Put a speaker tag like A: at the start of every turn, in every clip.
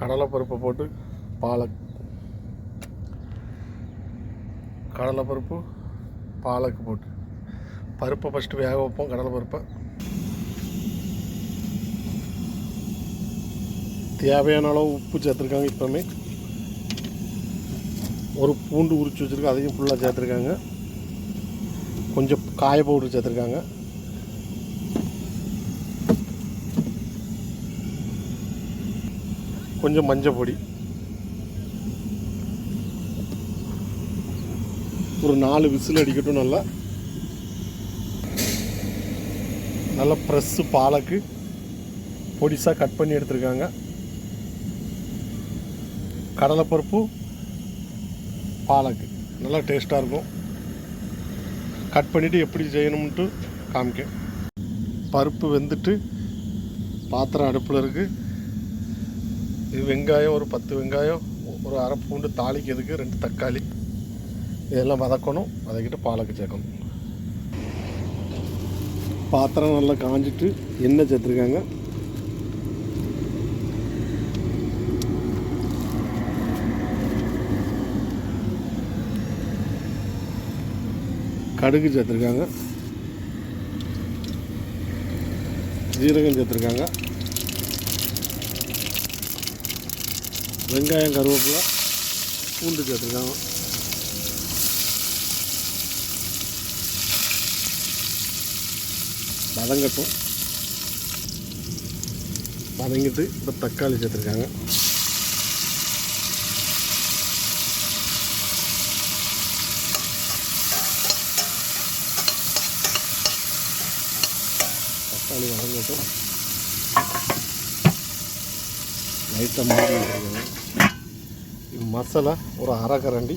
A: கடலைப்பருப்பை போட்டு பாலக், கடலைப்பருப்பு பாலக்கு போட்டு பருப்பை ஃபஸ்ட்டு வேக வைப்போம். கடலைப்பருப்பை தேவையான அளவு உப்பு சேர்த்துருக்காங்க. இப்போவுமே ஒரு பூண்டு உரித்து வச்சுருக்கோம், அதையும் ஃபுல்லாக சேர்த்துருக்காங்க. கொஞ்சம் காய பவுடர் சேர்த்துருக்காங்க. கொஞ்சம் மஞ்சள் பொடி, ஒரு 4 விசில் அடிக்கட்டும். நல்லா ப்ரெஸ்ஸு பாலக்கு பொடிசாக கட் பண்ணி எடுத்துருக்காங்க. கடலைப்பருப்பு பாலக்கு நல்லா டேஸ்ட்டாக இருக்கும். கட் பண்ணிவிட்டு எப்படி செய்யணும்ன்ட்டு காமிக்க. பருப்பு வெந்துட்டு பாத்திரம் அடுப்பில் இருக்குது. இது வெங்காயம் ஒரு 10 வெங்காயம், ஒரு அரை பூண்டு தாளிக்கிறதுக்கு 2 தக்காளி, இதெல்லாம் வதக்கணும். வதக்கிட்டு பாலக்கு சேர்க்கணும். பாத்திரம் நல்லா காஞ்சிட்டு எண்ணெய் சேர்த்துருக்காங்க. கடுகு சேர்த்துருக்காங்க, ஜீரகம் சேர்த்துருக்காங்க, வெங்காயம், கருவேப்பிலை, பூண்டு சேர்த்துருக்காங்க. வதங்கட்டும். வதங்கிட்டு இப்போ தக்காளி சேர்த்துருக்காங்க. தக்காளி வதங்கட்டும். லைட்டாக மூடி வச்சுருக்காங்க. மசாலா ஒரு அரை கரண்டி,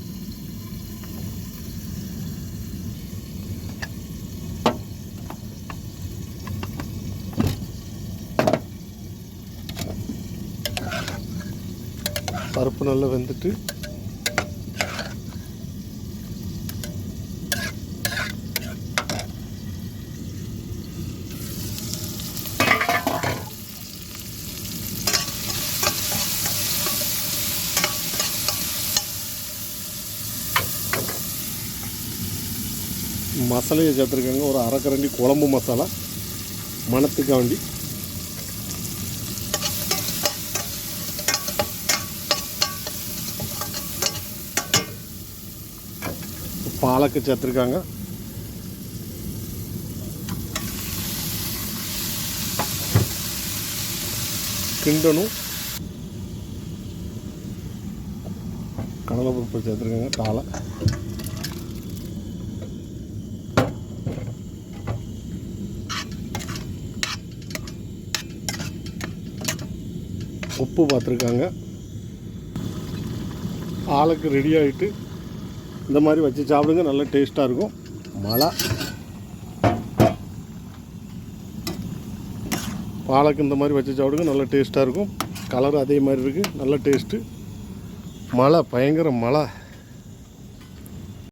A: பருப்பு நல்லா வெந்துட்டு மசாலையை சேர்த்துருக்காங்க. ஒரு அரை கரண்டி குழம்பு மசாலா மணத்துக்காண்டி. பாலக்கு சேர்த்துருக்காங்க. கிண்டணும். கடலைப்பருப்பு சேர்த்துருக்காங்க. தாளை உப்பு பார்த்துருக்காங்க. பாலக்கு ரெடி ஆகிட்டு இந்த மாதிரி வச்சு சாப்பிடுங்க, நல்ல டேஸ்ட்டாக இருக்கும். மழை பாலக்கு இந்த மாதிரி வச்சு சாப்பிடுங்க, நல்ல டேஸ்ட்டாக இருக்கும். கலர் அதே மாதிரி இருக்குது, நல்ல டேஸ்ட்டு. மழை பயங்கர மழை.